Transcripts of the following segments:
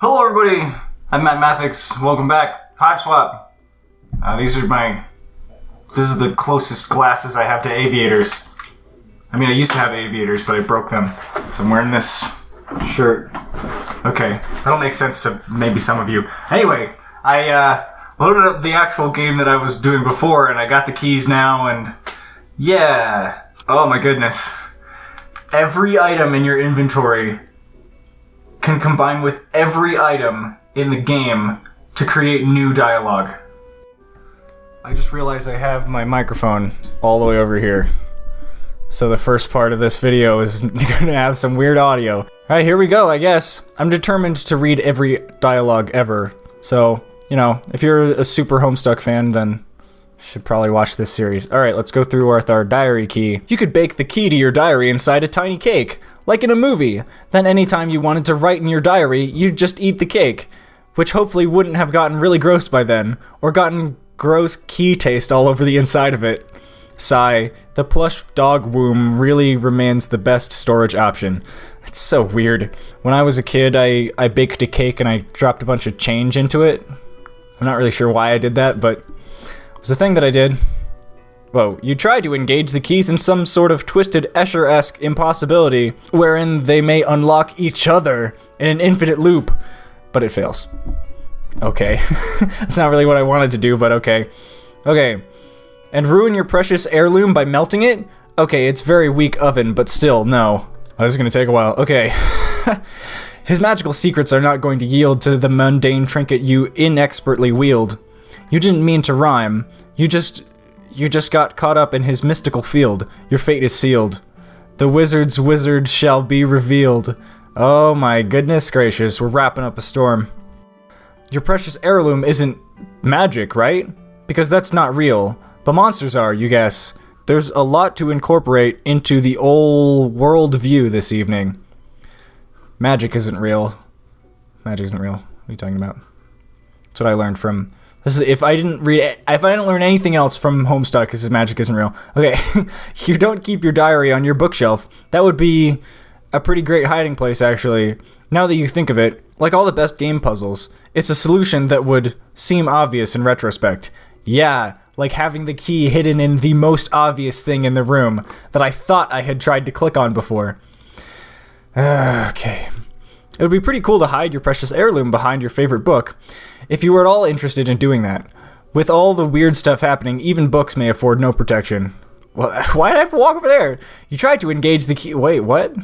Hello everybody, I'm Matt Mathix. Welcome back. Hiveswap. This is the closest glasses I have to aviators. I mean, I used to have aviators, but I broke them. So I'm wearing this shirt. Okay, that'll make sense to maybe some of you. Anyway, I loaded up the actual game that I was doing before, and I got the keys now, and yeah. Oh my goodness. Every item in your inventory can combine with every item in the game to create new dialogue. I just realized I have my microphone all the way over here. So the first part of this video is gonna have some weird audio. Alright, here we go, I guess. I'm determined to read every dialogue ever. So, you know, if you're a super Homestuck fan, then you should probably watch this series. Alright, let's go through with our diary key. You could bake the key to your diary inside a tiny cake, like in a movie. Then anytime you wanted to write in your diary, you'd just eat the cake, which hopefully wouldn't have gotten really gross by then, or gotten gross key taste all over the inside of it. Sigh, the plush dog womb really remains the best storage option. It's so weird. When I was a kid, I baked a cake and I dropped a bunch of change into it. I'm not really sure why I did that, but it was a thing that I did. Whoa, you try to engage the keys in some sort of twisted Escher-esque impossibility, wherein they may unlock each other in an infinite loop, but it fails. Okay. That's not really what I wanted to do, but okay. Okay. And ruin your precious heirloom by melting it? Okay, it's very weak oven, but still, no. Oh, this is gonna take a while. Okay. His magical secrets are not going to yield to the mundane trinket you inexpertly wield. You didn't mean to rhyme. You just got caught up in his mystical field. Your fate is sealed. The wizard's wizard shall be revealed. Oh my goodness gracious, we're wrapping up a storm. Your precious heirloom isn't magic, right? Because that's not real. But monsters are, you guess. There's a lot to incorporate into the old world view this evening. Magic isn't real. Magic isn't real. What are you talking about? That's what I learned from... This is, if I didn't learn anything else from Homestuck, this is magic isn't real. Okay, you don't keep your diary on your bookshelf. That would be a pretty great hiding place, actually. Now that you think of it, like all the best game puzzles, it's a solution that would seem obvious in retrospect. Yeah, like having the key hidden in the most obvious thing in the room that I thought I had tried to click on before. Okay. It would be pretty cool to hide your precious heirloom behind your favorite book, if you were at all interested in doing that. With all the weird stuff happening, even books may afford no protection. Well, why'd I have to walk over there? You tried to engage the key. Wait, what?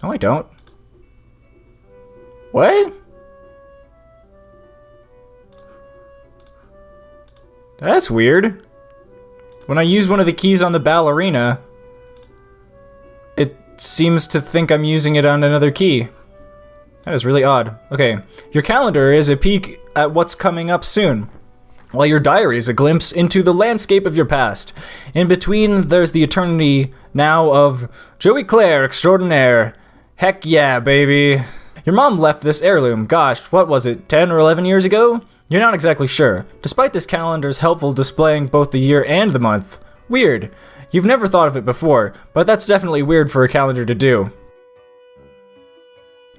No, I don't. What? That's weird. When I use one of the keys on the ballerina, it seems to think I'm using it on another key. That is really odd. Okay, your calendar is a peek at what's coming up soon, while your diary is a glimpse into the landscape of your past. In between, there's the eternity now of Joey Claire extraordinaire. Heck yeah, baby. Your mom left this heirloom, gosh, what was it, 10 or 11 years ago? You're not exactly sure, despite this calendar's helpful displaying both the year and the month. Weird. You've never thought of it before, but that's definitely weird for a calendar to do.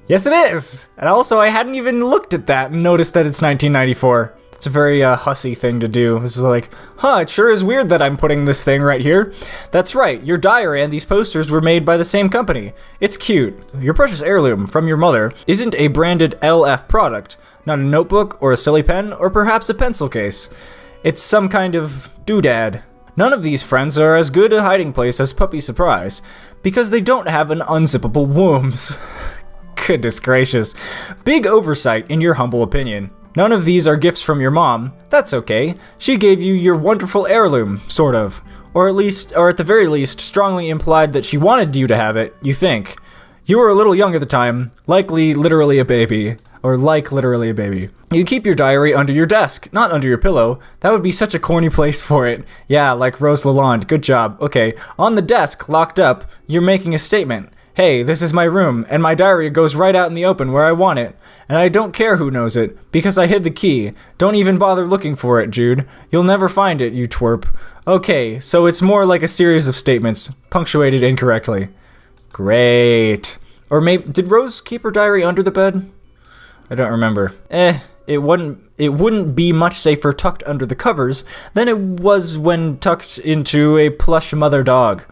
Yes, it is! And also, I hadn't even looked at that and noticed that it's 1994. It's a very hussy thing to do. This is like, huh, it sure is weird that I'm putting this thing right here. That's right, your diary and these posters were made by the same company. It's cute. Your precious heirloom from your mother isn't a branded LF product, not a notebook or a silly pen or perhaps a pencil case. It's some kind of doodad. None of these friends are as good a hiding place as Puppy Surprise, because they don't have an unzippable wombs. Goodness gracious. Big oversight in your humble opinion. None of these are gifts from your mom. That's okay. She gave you your wonderful heirloom, sort of. Or at the very least, strongly implied that she wanted you to have it, you think. You were a little young at the time, likely literally a baby. Or like literally a baby. You keep your diary under your desk, not under your pillow. That would be such a corny place for it. Yeah, like Rose Lalonde, good job. Okay, on the desk, locked up, you're making a statement. Hey, this is my room, and my diary goes right out in the open where I want it. And I don't care who knows it, because I hid the key. Don't even bother looking for it, Jude. You'll never find it, you twerp. Okay, so it's more like a series of statements, punctuated incorrectly. Great. Or maybe, did Rose keep her diary under the bed? I don't remember. It wouldn't be much safer tucked under the covers than it was when tucked into a plush mother dog.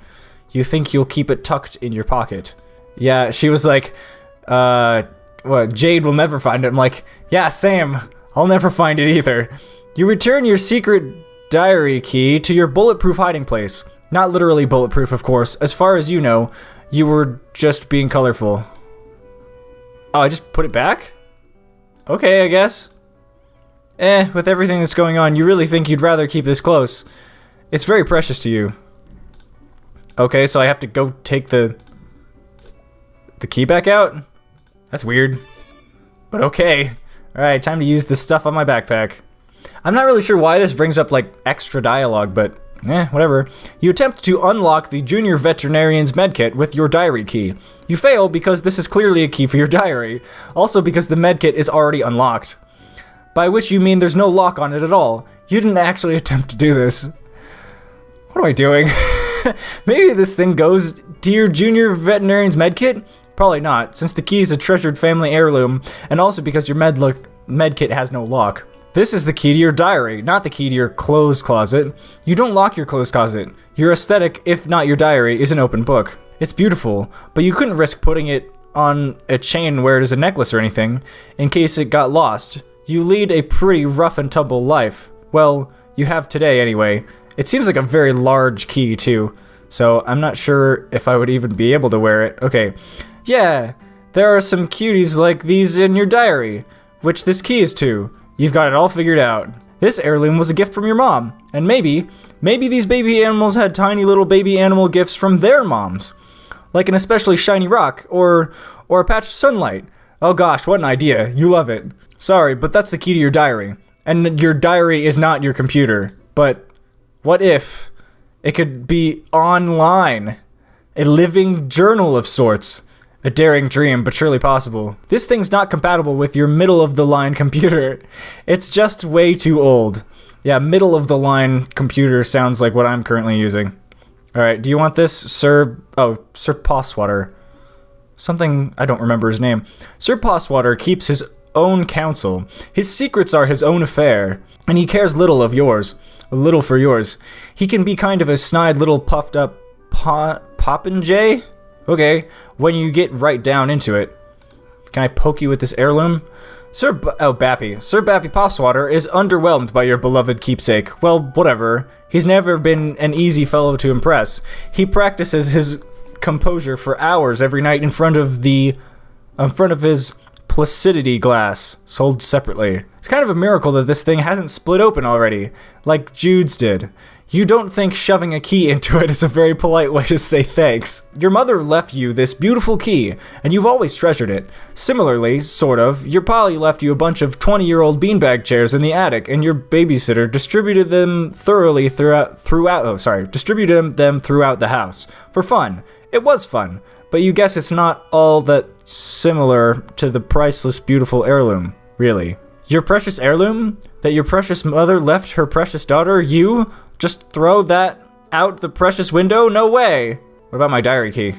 You think you'll keep it tucked in your pocket. Yeah, she was like, what, Jade will never find it. I'm like, yeah, same. I'll never find it either. You return your secret diary key to your bulletproof hiding place. Not literally bulletproof, of course. As far as you know, you were just being colorful. Oh, I just put it back? Okay, I guess. With everything that's going on, you really think you'd rather keep this close. It's very precious to you. Okay, so I have to go take the key back out? That's weird. But okay. Alright, time to use the stuff on my backpack. I'm not really sure why this brings up, like, extra dialogue, but whatever. You attempt to unlock the Junior Veterinarian's medkit with your diary key. You fail because this is clearly a key for your diary. Also because the medkit is already unlocked. By which you mean there's no lock on it at all. You didn't actually attempt to do this. What am I doing? Maybe this thing goes to your Junior Veterinarian's medkit? Probably not, since the key is a treasured family heirloom, and also because your medkit has no lock. This is the key to your diary, not the key to your clothes closet. You don't lock your clothes closet. Your aesthetic, if not your diary, is an open book. It's beautiful, but you couldn't risk putting it on a chain where it is a necklace or anything, in case it got lost. You lead a pretty rough and tumble life. Well, you have today anyway. It seems like a very large key too, so I'm not sure if I would even be able to wear it. Okay, yeah, there are some cuties like these in your diary, which this key is to. You've got it all figured out. This heirloom was a gift from your mom, and maybe these baby animals had tiny little baby animal gifts from their moms. Like an especially shiny rock, or a patch of sunlight. Oh gosh, what an idea. You love it. Sorry, but that's the key to your diary. And your diary is not your computer. But what if it could be online? A living journal of sorts. A daring dream, but surely possible. This thing's not compatible with your middle-of-the-line computer. It's just way too old. Yeah, middle-of-the-line computer sounds like what I'm currently using. Alright, do you want this? Sir Passwater. Something, I don't remember his name. Sir Passwater keeps his own counsel. His secrets are his own affair, and he cares little of yours. Little for yours. He can be kind of a snide little puffed up popinjay? Okay, when you get right down into it. Can I poke you with this heirloom? Bappy. Sir Bappy Passwater is underwhelmed by your beloved keepsake. Well, whatever. He's never been an easy fellow to impress. He practices his composure for hours every night in front of his placidity glass, sold separately. It's kind of a miracle that this thing hasn't split open already, like Jude's did. You don't think shoving a key into it is a very polite way to say thanks. Your mother left you this beautiful key, and you've always treasured it. Similarly, sort of, your Polly left you a bunch of 20-year-old beanbag chairs in the attic, and your babysitter distributed them throughout the house. For fun. It was fun, but you guess it's not all that similar to the priceless, beautiful heirloom, really. Your precious heirloom? That your precious mother left her precious daughter, you? Just throw that out the precious window? No way! What about my diary key?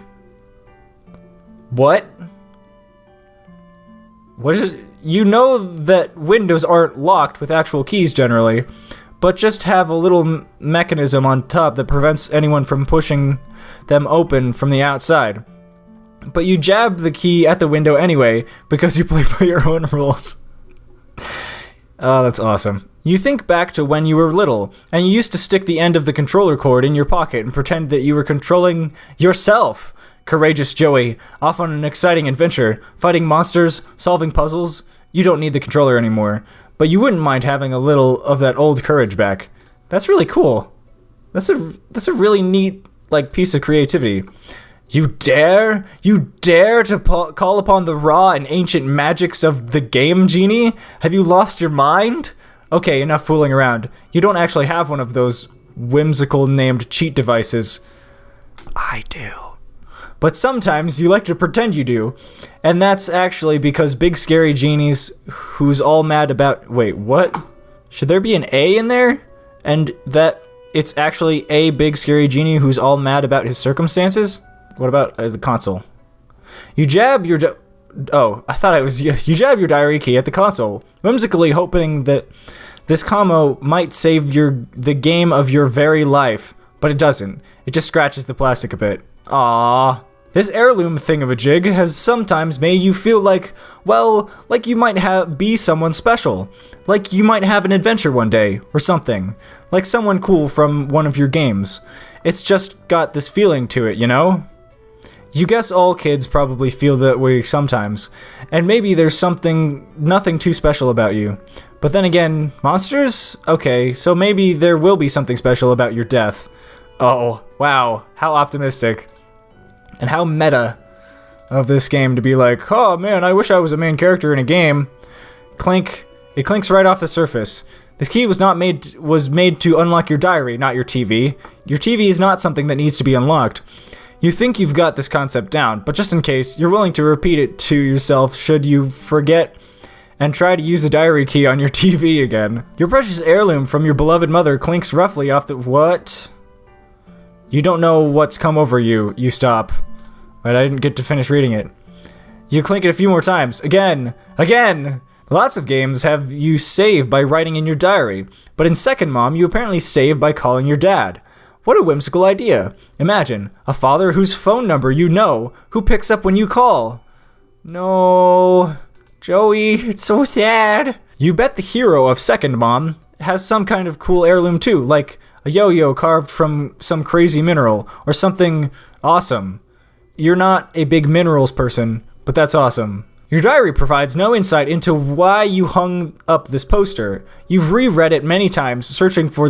What? What is it? You know that windows aren't locked with actual keys generally, but just have a little mechanism on top that prevents anyone from pushing them open from the outside. But you jab the key at the window anyway, because you play by your own rules. Oh, that's awesome. You think back to when you were little, and you used to stick the end of the controller cord in your pocket and pretend that you were controlling yourself. Courageous Joey, off on an exciting adventure, fighting monsters, solving puzzles. You don't need the controller anymore, but you wouldn't mind having a little of that old courage back. That's really cool. That's a really neat, like, piece of creativity. You dare to call upon the raw and ancient magics of the game genie? Have you lost your mind? Okay, enough fooling around. You don't actually have one of those whimsical named cheat devices. I do. But sometimes you like to pretend you do. And that's actually because big scary genies who's all mad about... Wait, what? Should there be an A in there? And that it's actually a big scary genie who's all mad about his circumstances? What about the console? You jab your... Oh, I thought it was you. You jab your diary key at the console, whimsically hoping that this combo might save the game of your very life, but it doesn't. It just scratches the plastic a bit. Aww. This heirloom thingamajig has sometimes made you feel like, well, like you might be someone special. Like you might have an adventure one day, or something. Like someone cool from one of your games. It's just got this feeling to it, you know? You guess all kids probably feel that way sometimes, and maybe there's nothing too special about you. But then again, monsters? Okay, so maybe there will be something special about your death. Oh, wow, how optimistic. And how meta of this game to be like, oh man, I wish I was a main character in a game. Clink. It clinks right off the surface. This key was made to unlock your diary, not your TV. Your TV is not something that needs to be unlocked. You think you've got this concept down, but just in case, you're willing to repeat it to yourself should you forget and try to use the diary key on your TV again. Your precious heirloom from your beloved mother clinks roughly off the... What? You don't know what's come over you. You stop. But I didn't get to finish reading it. You clink it a few more times. Again! Again! Lots of games have you save by writing in your diary, but in Second Mom, you apparently save by calling your dad. What a whimsical idea. Imagine, a father whose phone number you know, who picks up when you call. No... Joey, it's so sad. You bet the hero of Second Mom has some kind of cool heirloom too, like a yo-yo carved from some crazy mineral, or something awesome. You're not a big minerals person, but that's awesome. Your diary provides no insight into why you hung up this poster. You've reread it many times, searching for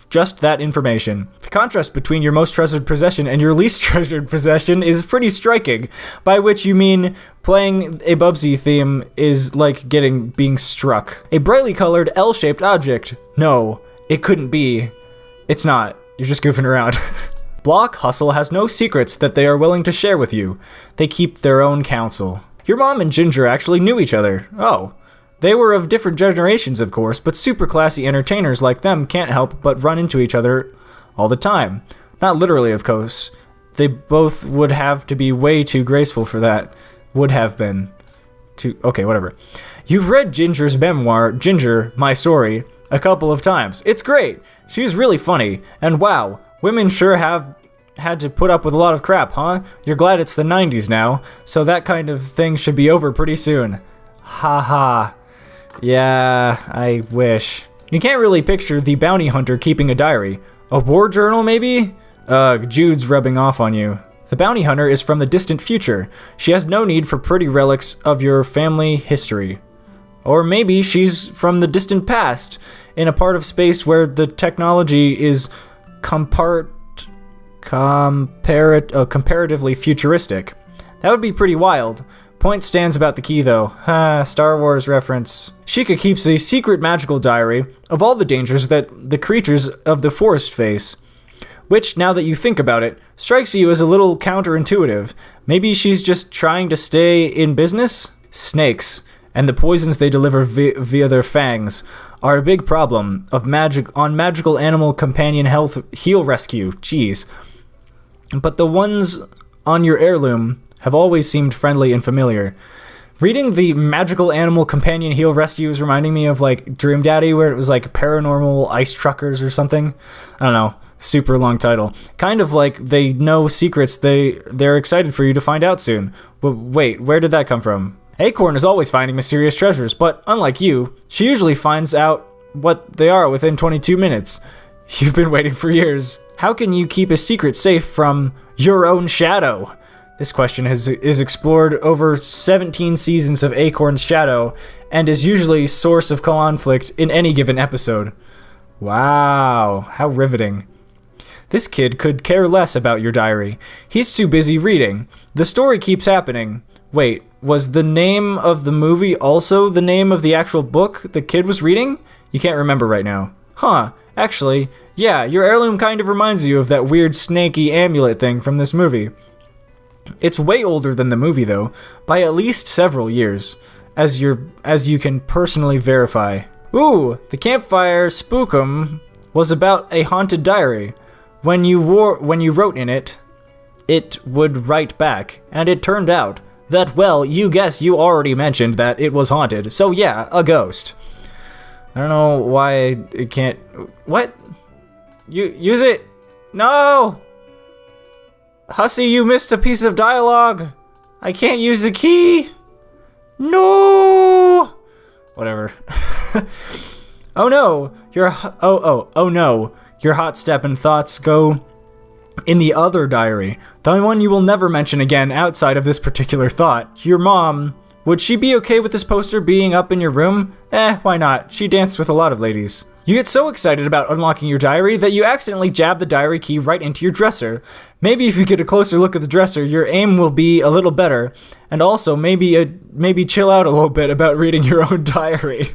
just that information. The contrast between your most treasured possession and your least treasured possession is pretty striking, by which you mean playing a Bubsy theme is like being struck. A brightly colored L-shaped object. No, it couldn't be. It's not. You're just goofing around. Block Hustle has no secrets that they are willing to share with you. They keep their own counsel. Your mom and Ginger actually knew each other. Oh. They were of different generations, of course, but super classy entertainers like them can't help but run into each other all the time. Not literally, of course. They both would have to be way too graceful for that. Would have been. Okay, whatever. You've read Ginger's memoir, Ginger, My Story, a couple of times. It's great. She's really funny. And wow, women sure have had to put up with a lot of crap, huh? You're glad it's the 90s now, so that kind of thing should be over pretty soon. Ha. Yeah, I wish. You can't really picture the bounty hunter keeping a diary. A war journal, maybe? Ugh, Jude's rubbing off on you. The bounty hunter is from the distant future. She has no need for pretty relics of your family history. Or maybe she's from the distant past, in a part of space where the technology is comparatively futuristic. That would be pretty wild. Point stands about the key, though. Star Wars reference. Sheikah keeps a secret magical diary of all the dangers that the creatures of the forest face. Which, now that you think about it, strikes you as a little counterintuitive. Maybe she's just trying to stay in business? Snakes, and the poisons they deliver via their fangs, are a big problem of magical animal companion health heal rescue. Jeez. But the ones on your heirloom have always seemed friendly and familiar. Reading the magical animal companion heal rescue is reminding me of like Dream Daddy, where it was like paranormal ice truckers or something. I don't know. Super long title. Kind of like they know secrets they're excited for you to find out soon. But wait, where did that come from? Acorn is always finding mysterious treasures, but unlike you, she usually finds out what they are within 22 minutes. You've been waiting for years. How can you keep a secret safe from your own shadow? This question is explored over 17 seasons of Acorn's Shadow, and is usually source of conflict in any given episode. Wow, how riveting. This kid could care less about your diary. He's too busy reading. The story keeps happening. Wait, was the name of the movie also the name of the actual book the kid was reading? You can't remember right now. Huh, actually, yeah, your heirloom kind of reminds you of that weird snaky amulet thing from this movie. It's way older than the movie, though, by at least several years, as you can personally verify. Ooh, the campfire spookum was about a haunted diary. When you wrote in it, it would write back, and it turned out That, well, you already mentioned that it was haunted. So yeah, a ghost. I don't know why it can't... What? Use it! No! Hussy, you missed a piece of dialogue! I can't use the key! No! Whatever. Oh no! Oh no. Your hot step and thoughts go in the other diary. The one you will never mention again outside of this particular thought. Your mom. Would she be okay with this poster being up in your room? Why not? She danced with a lot of ladies. You get so excited about unlocking your diary that you accidentally jab the diary key right into your dresser. Maybe if you get a closer look at the dresser, your aim will be a little better. And also, maybe chill out a little bit about reading your own diary.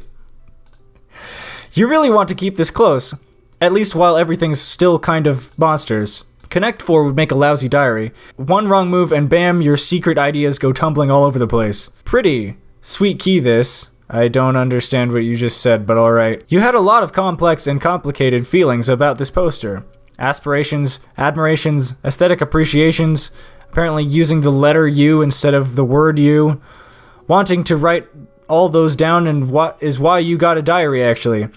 You really want to keep this close, at least while everything's still kind of monsters. Connect 4 would make a lousy diary. One wrong move and bam, your secret ideas go tumbling all over the place. Pretty sweet key this. I don't understand what you just said, but alright. You had a lot of complex and complicated feelings about this poster. Aspirations, admirations, aesthetic appreciations, apparently using the letter U instead of the word U. Wanting to write all those down and what is why you got a diary actually.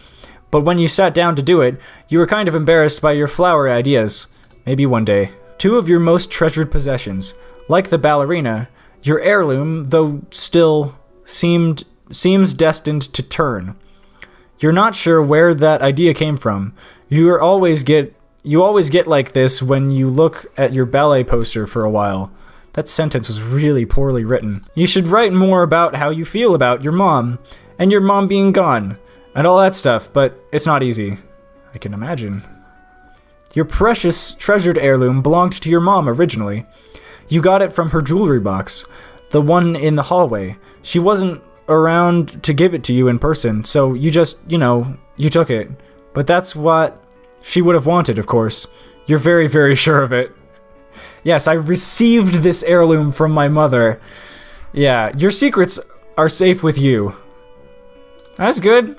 But when you sat down to do it, you were kind of embarrassed by your flowery ideas. Maybe one day. 2 of your most treasured possessions. Like the ballerina, your heirloom, though still seems destined to turn. You're not sure where that idea came from. You always get like this when you look at your ballet poster for a while. That sentence was really poorly written. You should write more about how you feel about your mom, and your mom being gone, and all that stuff, but it's not easy. I can imagine. Your precious, treasured heirloom belonged to your mom originally. You got it from her jewelry box, the one in the hallway. She wasn't around to give it to you in person, so you just, you took it. But that's what she would have wanted, of course. You're very, very sure of it. Yes, I received this heirloom from my mother. Yeah, your secrets are safe with you. That's good.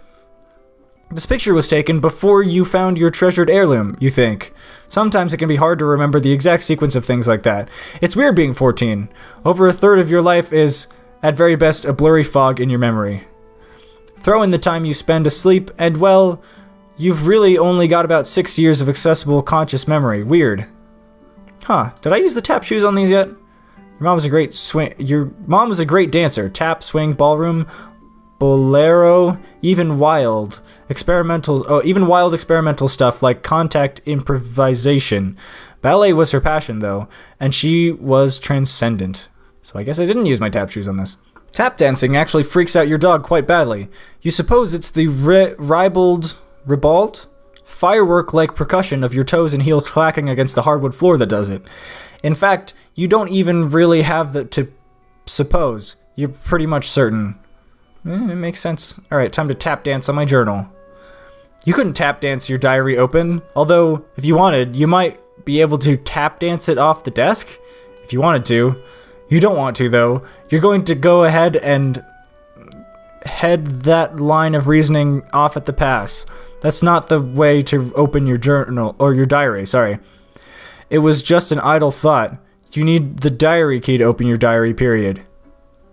This picture was taken before you found your treasured heirloom, you think. Sometimes it can be hard to remember the exact sequence of things like that. It's weird being 14. Over a third of your life is, at very best, a blurry fog in your memory. Throw in the time you spend asleep, and well, you've really only got about 6 years of accessible conscious memory. Weird. Huh, did I use the tap shoes on these yet? Your mom was a great dancer. Tap, swing, ballroom, bolero, even wild experimental stuff like contact improvisation. Ballet was her passion though, and she was transcendent. So I guess I didn't use my tap shoes on this. Tap dancing actually freaks out your dog quite badly. You suppose it's the ribald firework-like percussion of your toes and heels clacking against the hardwood floor that does it. In fact, you don't even really have to suppose. You're pretty much certain. It makes sense. Alright, time to tap dance on my journal. You couldn't tap dance your diary open, although, if you wanted, you might be able to tap dance it off the desk, if you wanted to. You don't want to, though. You're going to go ahead and head that line of reasoning off at the pass. That's not the way to open your journal, or your diary, sorry. It was just an idle thought. You need the diary key to open your diary, period.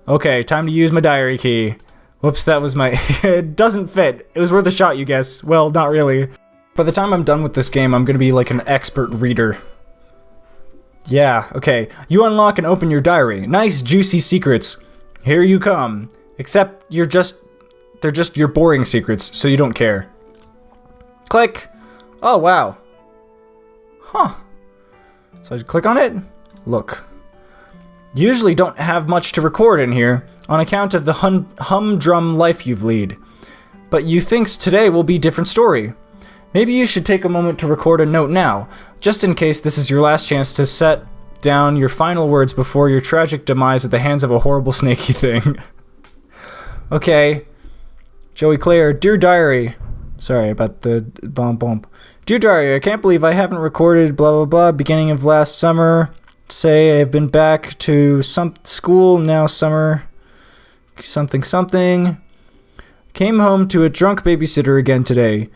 Okay, time to use my diary key. Whoops, that was my... It doesn't fit. It was worth a shot, you guess. Well, not really. By the time I'm done with this game, I'm gonna be like an expert reader. Yeah, okay. You unlock and open your diary. Nice, juicy secrets. Here you come. Except they're just your boring secrets, so you don't care. Click. Oh, wow. Huh. So I click on it. Look. You usually don't have much to record in here, on account of the humdrum life you've lead. But you thinks today will be a different story. Maybe you should take a moment to record a note now, just in case this is your last chance to set down your final words before your tragic demise at the hands of a horrible snaky thing. Okay. Joey Clare, Dear Diary. Sorry about the bump. Dear Diary, I can't believe I haven't recorded blah blah blah beginning of last summer. Say I've been back to some school, now summer something. Came home to a drunk babysitter again today.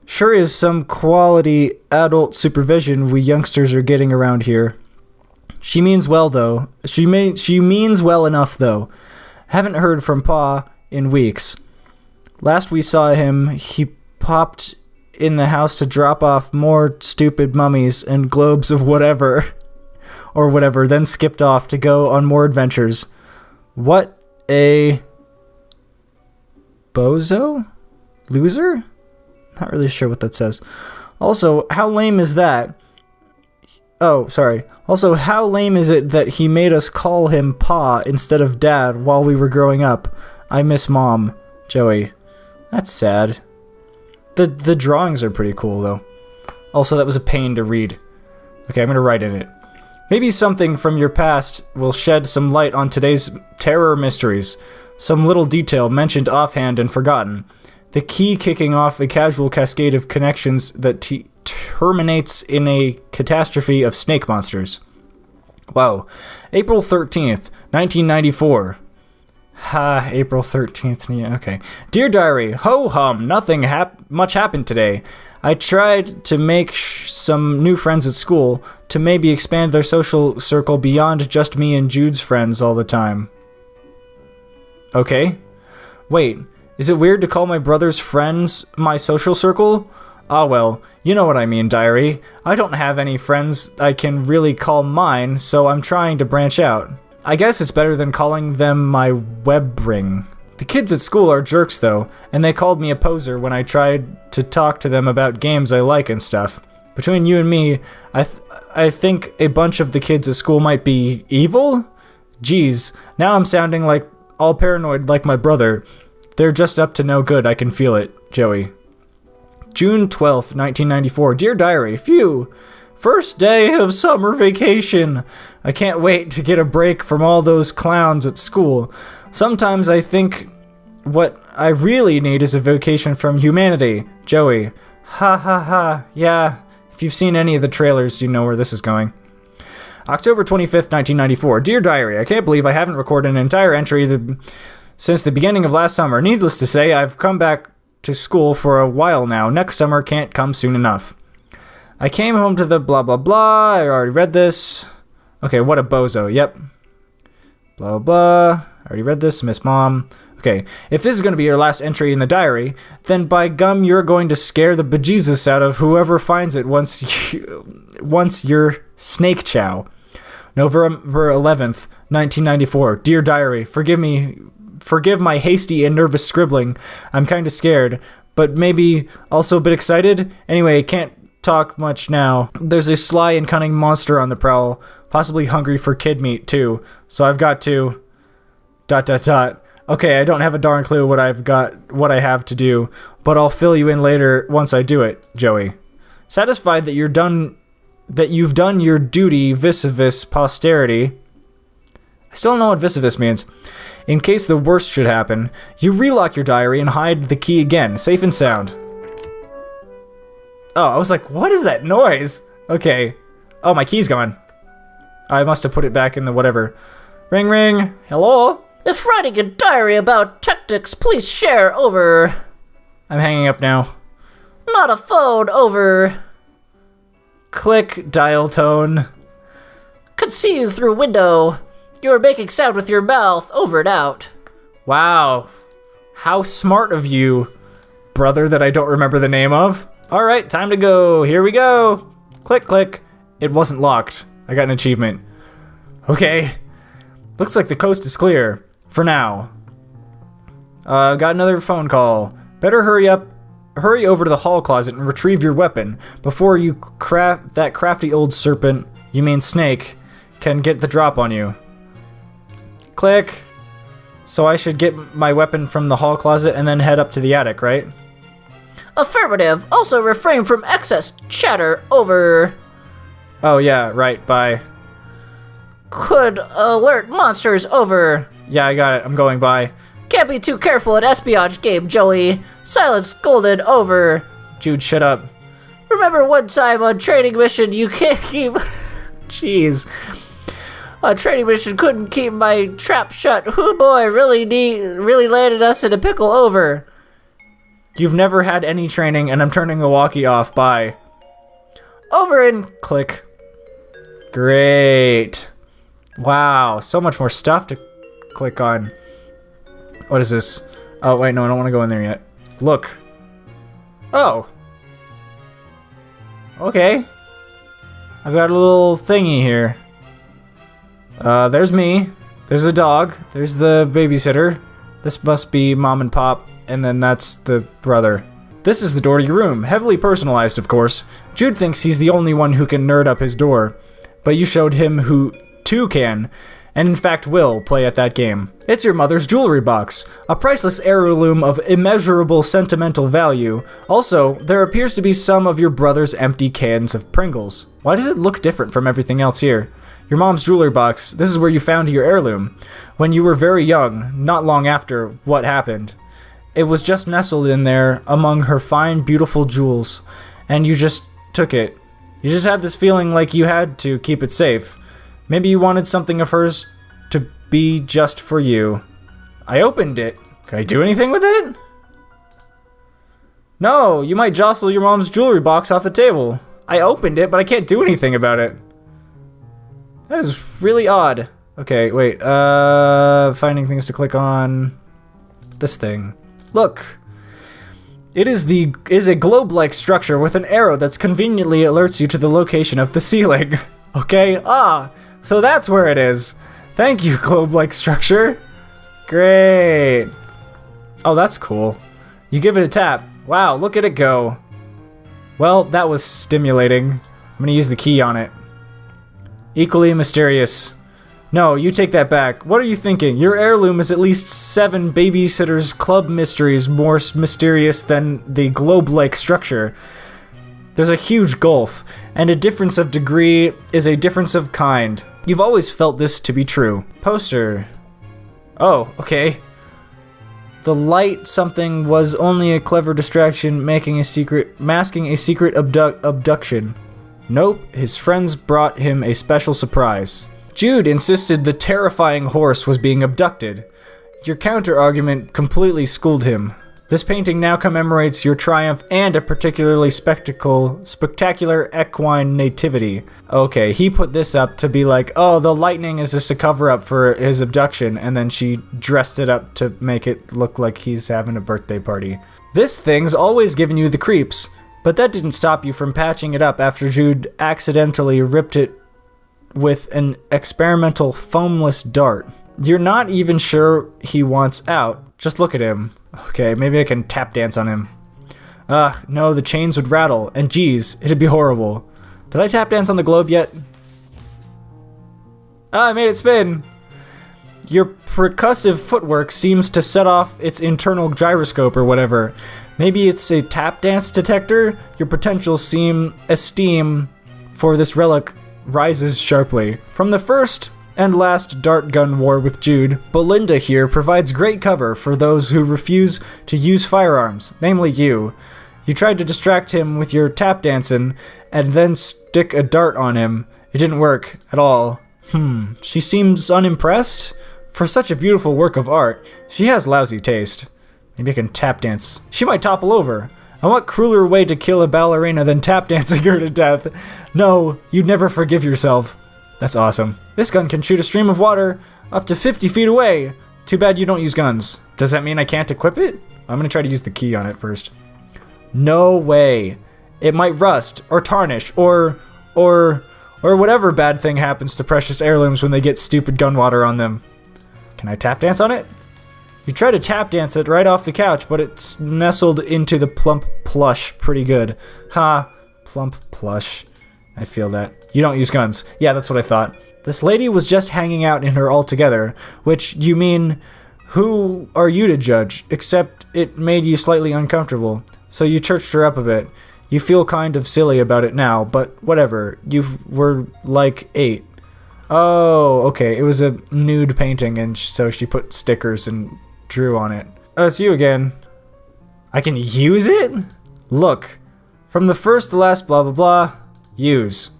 Sure is some quality adult supervision we youngsters are getting around here. She means well, though. She means well enough, though. Haven't heard from Pa in weeks. Last we saw him, he popped in the house to drop off more stupid mummies and globes of whatever, or whatever, then skipped off to go on more adventures. What a bozo? Loser? Not really sure what that says. Also, how lame is that? Oh, sorry. Also, how lame is it that he made us call him Pa instead of Dad while we were growing up? I miss Mom. Joey. That's sad. The drawings are pretty cool, though. Also, that was a pain to read. Okay, I'm gonna write in it. Maybe something from your past will shed some light on today's terror mysteries. Some little detail mentioned offhand and forgotten. The key kicking off a casual cascade of connections that terminates in a catastrophe of snake monsters. Wow. April 13th, 1994. Ha, April 13th. Yeah, okay. Dear Diary, ho-hum, nothing much happened today. I tried to make some new friends at school to maybe expand their social circle beyond just me and Jude's friends all the time. Okay. Wait, is it weird to call my brother's friends my social circle? Ah well, you know what I mean, Diary. I don't have any friends I can really call mine, so I'm trying to branch out. I guess it's better than calling them my web ring. The kids at school are jerks though, and they called me a poser when I tried to talk to them about games I like and stuff. Between you and me, I think a bunch of the kids at school might be evil? Geez, now I'm sounding like all paranoid like my brother. They're just up to no good, I can feel it. Joey. June 12th, 1994. Dear Diary, phew! First day of summer vacation! I can't wait to get a break from all those clowns at school. Sometimes I think what I really need is a vacation from humanity. Joey. Ha ha ha. Yeah, if you've seen any of the trailers, you know where this is going. October 25th, 1994. Dear Diary, I can't believe I haven't recorded an entire entry since the beginning of last summer. Needless to say, I've come back to school for a while now. Next summer can't come soon enough. I came home to the blah blah blah. I already read this. Okay, what a bozo. Yep. Blah blah blah. I already read this. Miss Mom. Okay, if this is going to be your last entry in the diary, then by gum, you're going to scare the bejesus out of whoever finds it once you're snake chow. November 11th, 1994. Dear Diary, forgive my hasty and nervous scribbling. I'm kind of scared, but maybe also a bit excited. Anyway, can't talk much now. There's a sly and cunning monster on the prowl, possibly hungry for kid meat too. So I've got to... ... Okay, I don't have a darn clue what I have to do, but I'll fill you in later once I do it, Joey. Satisfied that you've done your duty vis-a-vis posterity. I still don't know what vis-a-vis means. In case the worst should happen, you relock your diary and hide the key again, safe and sound. Oh, I was like, what is that noise? Okay. Oh, my key's gone. I must have put it back in the whatever. Ring, ring. Hello? If writing a diary about tactics, please share over. I'm hanging up now. Not a phone over. Click dial tone. Could see you through window. You're making sound with your mouth, over and out. Wow. How smart of you, brother that I don't remember the name of. Alright, time to go. Here we go. Click, click. It wasn't locked. I got an achievement. Okay. Looks like the coast is clear. For now. Got another phone call. Better hurry over to the hall closet and retrieve your weapon before that crafty old serpent, you mean snake, can get the drop on you. Click. So I should get my weapon from the hall closet and then head up to the attic, right? Affirmative. Also refrain from excess chatter, over. Oh yeah, right, bye. Could alert monsters, over. Yeah, I got it. I'm going by. Can't be too careful at espionage game, Joey. Silence golden, over. Jude, shut up. Remember one time on training mission you can't keep... Jeez. On training mission couldn't keep my trap shut. Oh boy, really landed us in a pickle, over. You've never had any training and I'm turning the walkie off, bye. Over and... Click. Great. Wow, so much more stuff to click on. What is this? Oh, wait, no, I don't want to go in there yet. Look. Oh. Okay. I've got a little thingy here. There's me. There's a dog. There's the babysitter. This must be mom and pop. And then that's the brother. This is the door to your room. Heavily personalized, of course. Jude thinks he's the only one who can nerd up his door. But you showed him who too can, and in fact will, play at that game. It's your mother's jewelry box, a priceless heirloom of immeasurable sentimental value. Also, there appears to be some of your brother's empty cans of Pringles. Why does it look different from everything else here? Your mom's jewelry box, this is where you found your heirloom. When you were very young, not long after what happened. It was just nestled in there among her fine, beautiful jewels, and you just took it. You just had this feeling like you had to keep it safe. Maybe you wanted something of hers to be just for you. I opened it. Can I do anything with it? No, you might jostle your mom's jewelry box off the table. I opened it, but I can't do anything about it. That is really odd. Okay, wait. Finding things to click on. This thing. Look. It is a globe-like structure with an arrow that's conveniently alerts you to the location of the ceiling. Okay? So that's where it is. Thank you, globe-like structure. Great. Oh, that's cool. You give it a tap. Wow, look at it go. Well, that was stimulating. I'm gonna use the key on it. Equally mysterious. No, you take that back. What are you thinking? Your heirloom is at least 7 Babysitter's Club mysteries more mysterious than the globe-like structure. There's a huge gulf, and a difference of degree is a difference of kind. You've always felt this to be true. Poster. Oh, okay. The light something was only a clever distraction, masking a secret abduction. Nope, his friends brought him a special surprise. Jude insisted the terrifying horse was being abducted. Your counter-argument completely schooled him. This painting now commemorates your triumph and a particularly spectacular equine nativity. Okay, he put this up to be like, oh, the lightning is just a cover-up for his abduction, and then she dressed it up to make it look like he's having a birthday party. This thing's always given you the creeps, but that didn't stop you from patching it up after Jude accidentally ripped it with an experimental foamless dart. You're not even sure he wants out. Just look at him. Okay, maybe I can tap dance on him. No, the chains would rattle, and geez, it'd be horrible. Did I tap dance on the globe yet? I made it spin! Your percussive footwork seems to set off its internal gyroscope or whatever. Maybe it's a tap dance detector? Your potential esteem for this relic rises sharply. From the first and last dart gun war with Jude, Belinda here provides great cover for those who refuse to use firearms, namely you. You tried to distract him with your tap dancing and then stick a dart on him. It didn't work at all. She seems unimpressed? For such a beautiful work of art, she has lousy taste. Maybe I can tap dance. She might topple over. And what crueler way to kill a ballerina than tap dancing her to death? No, you'd never forgive yourself. That's awesome. This gun can shoot a stream of water up to 50 feet away. Too bad you don't use guns. Does that mean I can't equip it? I'm gonna try to use the key on it first. No way. It might rust, or tarnish, or whatever bad thing happens to precious heirlooms when they get stupid gun water on them. Can I tap dance on it? You try to tap dance it right off the couch, but it's nestled into the plump plush pretty good. Ha, plump plush. I feel that. You don't use guns. Yeah, that's what I thought. This lady was just hanging out in her altogether, which, you mean, who are you to judge? Except it made you slightly uncomfortable, so you churched her up a bit. You feel kind of silly about it now, but whatever. You were like 8. Oh, okay. It was a nude painting, and so she put stickers and drew on it. Oh, it's you again. I can use it? Look. From the first to last blah blah blah. Use.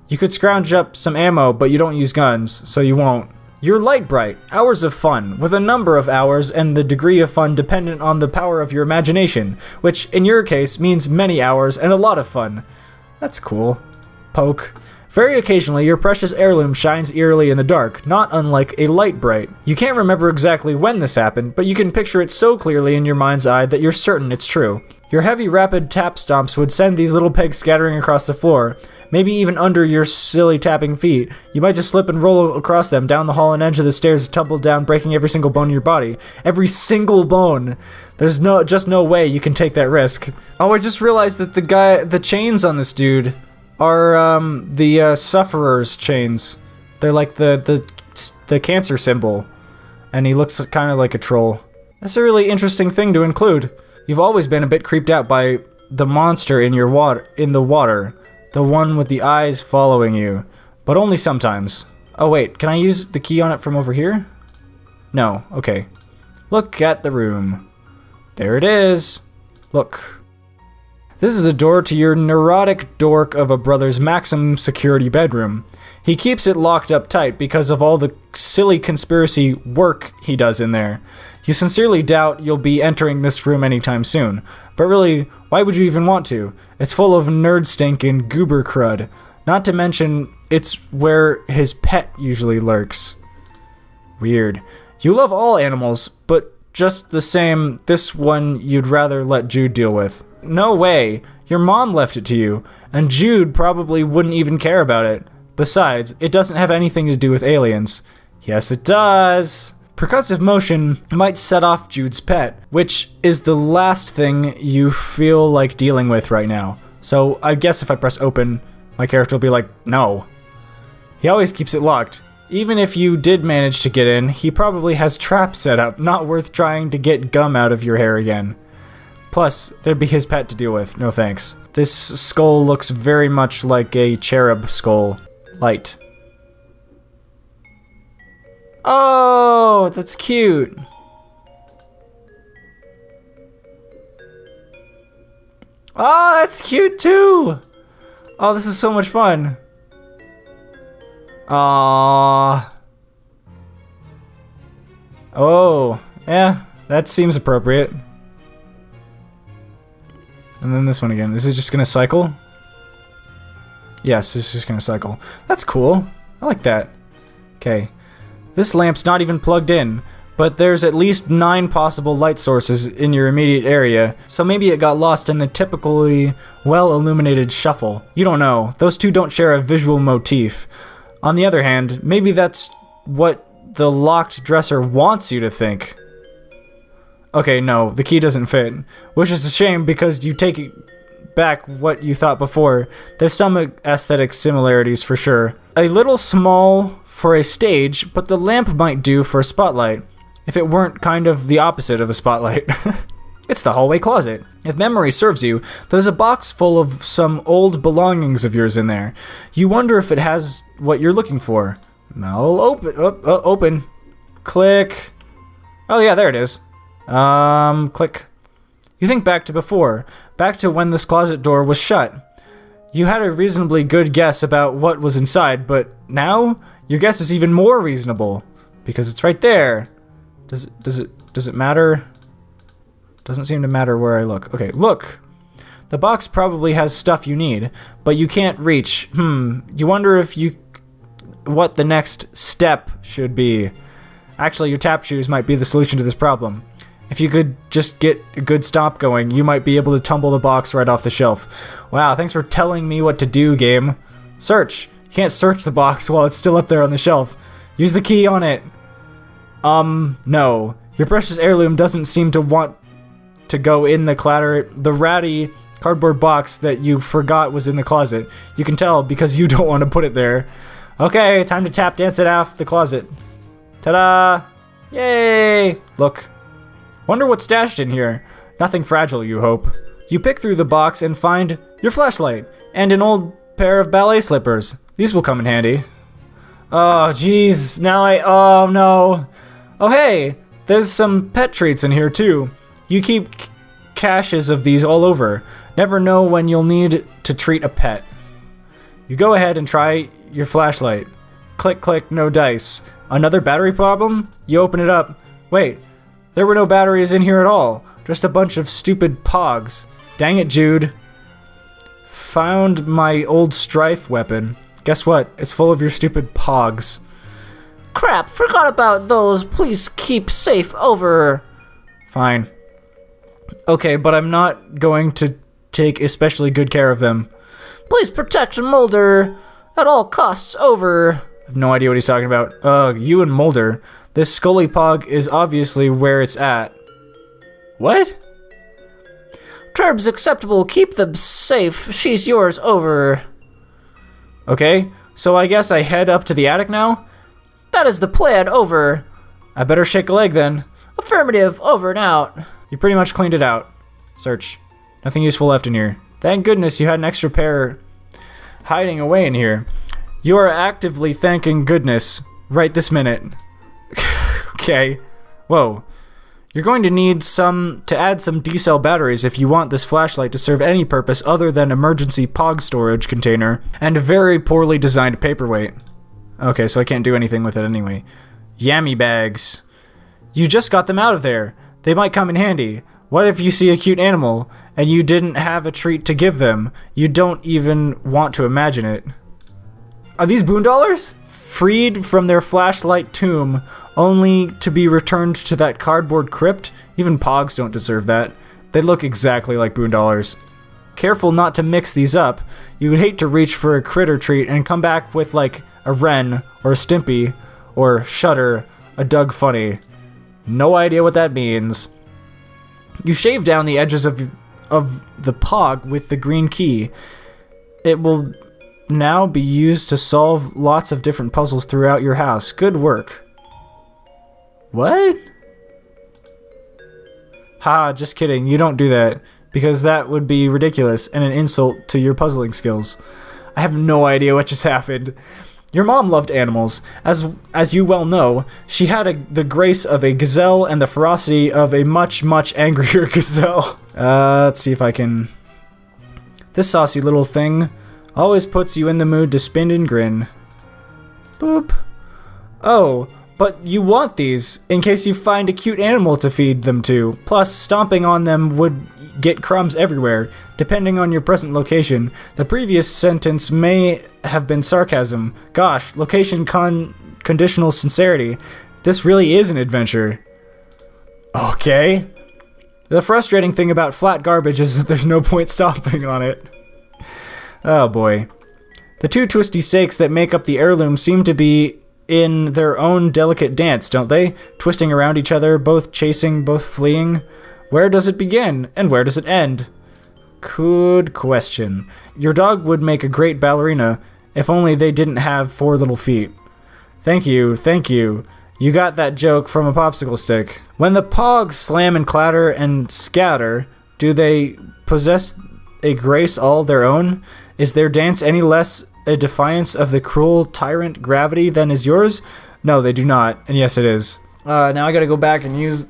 You could scrounge up some ammo, but you don't use guns, so you won't. You're light bright. Hours of fun, with a number of hours and the degree of fun dependent on the power of your imagination, which in your case means many hours and a lot of fun. That's cool. Poke. Very occasionally, your precious heirloom shines eerily in the dark, not unlike a light bright. You can't remember exactly when this happened, but you can picture it so clearly in your mind's eye that you're certain it's true. Your heavy, rapid tap stomps would send these little pegs scattering across the floor, maybe even under your silly tapping feet. You might just slip and roll across them, down the hall and edge of the stairs, tumble down, breaking every single bone in your body. Every single bone! There's just no way you can take that risk. Oh, I just realized that the chains on this dude are the sufferer's chains. They're like the cancer symbol, and he looks kind of like a troll. That's a really interesting thing to include. You've always been a bit creeped out by the monster in the water, the one with the eyes following you, but only sometimes. Oh wait, can I use the key on it from over here? No, okay. Look at the room. There it is. Look. This is a door to your neurotic dork of a brother's maximum security bedroom. He keeps it locked up tight because of all the silly conspiracy work he does in there. You sincerely doubt you'll be entering this room anytime soon. But really, why would you even want to? It's full of nerd stink and goober crud. Not to mention, it's where his pet usually lurks. Weird. You love all animals, but just the same, this one you'd rather let Jude deal with. No way. Your mom left it to you, and Jude probably wouldn't even care about it. Besides, it doesn't have anything to do with aliens. Yes, it does. Percussive motion might set off Jude's pet, which is the last thing you feel like dealing with right now. So I guess if I press open, my character will be like, no. He always keeps it locked. Even if you did manage to get in, he probably has traps set up, not worth trying to get gum out of your hair again. Plus, there'd be his pet to deal with, no thanks. This skull looks very much like a cherub skull. Light. Oh, that's cute. Oh, that's cute too. Oh, this is so much fun. Aww. Oh, yeah, that seems appropriate. And then this one again. This is just gonna cycle? Yes, it's just gonna cycle. That's cool. I like that. Okay. This lamp's not even plugged in, but there's at least 9 possible light sources in your immediate area, so maybe it got lost in the typically well-illuminated shuffle. You don't know. Those two don't share a visual motif. On the other hand, maybe that's what the locked dresser wants you to think. Okay, no, the key doesn't fit, which is a shame because you take back what you thought before. There's some aesthetic similarities for sure. A little small for a stage, but the lamp might do for a spotlight, if it weren't kind of the opposite of a spotlight. It's the hallway closet. If memory serves you, there's a box full of some old belongings of yours in there. You wonder if it has what you're looking for. I'll open. Open. Click. Oh yeah, there it is. Click. You think back to before, back to when this closet door was shut. You had a reasonably good guess about what was inside, but now your guess is even more reasonable because it's right there. Does it matter? Doesn't seem to matter where I look. Okay, look. The box probably has stuff you need, but you can't reach. You wonder what the next step should be. Actually, your tap shoes might be the solution to this problem. If you could just get a good stomp going, you might be able to tumble the box right off the shelf. Wow, thanks for telling me what to do, game. Search. You can't search the box while it's still up there on the shelf. Use the key on it. No. Your precious heirloom doesn't seem to want to go in the ratty cardboard box that you forgot was in the closet. You can tell because you don't want to put it there. Okay, time to tap dance it off the closet. Ta-da! Yay! Look. Wonder what's stashed in here. Nothing fragile, you hope. You pick through the box and find your flashlight and an old pair of ballet slippers. These will come in handy. Oh, jeez. Oh, no. Oh, hey. There's some pet treats in here, too. You keep caches of these all over. Never know when you'll need to treat a pet. You go ahead and try your flashlight. Click, click, no dice. Another battery problem? You open it up. Wait. There were no batteries in here at all. Just a bunch of stupid pogs. Dang it, Jude. Found my old strife weapon. Guess what? It's full of your stupid pogs. Crap, forgot about those. Please keep safe over. Fine. Okay, but I'm not going to take especially good care of them. Please protect Mulder at all costs over. I have no idea what he's talking about. Ugh, you and Mulder. This Scully Pog is obviously where it's at. What? Terms acceptable. Keep them safe. She's yours over. Okay, so I guess I head up to the attic now? That is the plan over. I better shake a leg then. Affirmative, over and out. You pretty much cleaned it out. Search. Nothing useful left in here. Thank goodness you had an extra pair hiding away in here. You are actively thanking goodness right this minute. Okay. Whoa. You're going to need to add some D-cell batteries if you want this flashlight to serve any purpose other than emergency POG storage container and a very poorly designed paperweight. Okay, so I can't do anything with it anyway. Yammy bags. You just got them out of there. They might come in handy. What if you see a cute animal and you didn't have a treat to give them? You don't even want to imagine it. Are these Boondollars? Freed from their flashlight tomb, only to be returned to that cardboard crypt? Even Pogs don't deserve that. They look exactly like Boondollars. Careful not to mix these up. You would hate to reach for a critter treat and come back with like a Wren or a Stimpy or Shudder, a Doug Funny. No idea what that means. You shave down the edges of the Pog with the green key. It will now be used to solve lots of different puzzles throughout your house. Good work. What? Ha, just kidding. You don't do that, because that would be ridiculous and an insult to your puzzling skills. I have no idea what just happened. Your mom loved animals. As you well know, she had the grace of a gazelle and the ferocity of a much, much angrier gazelle. Let's see if I can... This saucy little thing always puts you in the mood to spin and grin. Boop. Oh, but you want these in case you find a cute animal to feed them to. Plus, stomping on them would get crumbs everywhere, depending on your present location. The previous sentence may have been sarcasm. Gosh, location conditional sincerity. This really is an adventure. Okay. The frustrating thing about flat garbage is that there's no point stomping on it. Oh boy. The two twisty sakes that make up the heirloom seem to be in their own delicate dance, don't they? Twisting around each other, both chasing, both fleeing. Where does it begin, and where does it end? Good question. Your dog would make a great ballerina, if only they didn't have 4 little feet. Thank you, thank you. You got that joke from a popsicle stick. When the Pogs slam and clatter and scatter, do they possess a grace all their own? Is their dance any less a defiance of the cruel tyrant gravity than is yours? No, they do not, and yes, it is. Now I gotta go back and use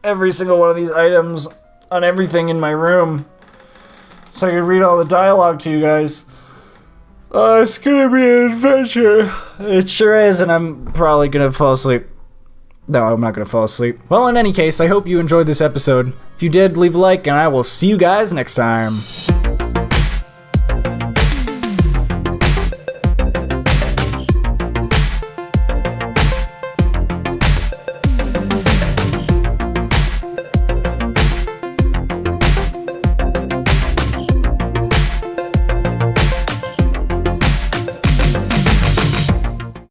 every single one of these items on everything in my room so I can read all the dialogue to you guys. It's gonna be an adventure. It sure is, and I'm probably gonna fall asleep. No, I'm not gonna fall asleep. Well, in any case, I hope you enjoyed this episode. If you did, leave a like, and I will see you guys next time.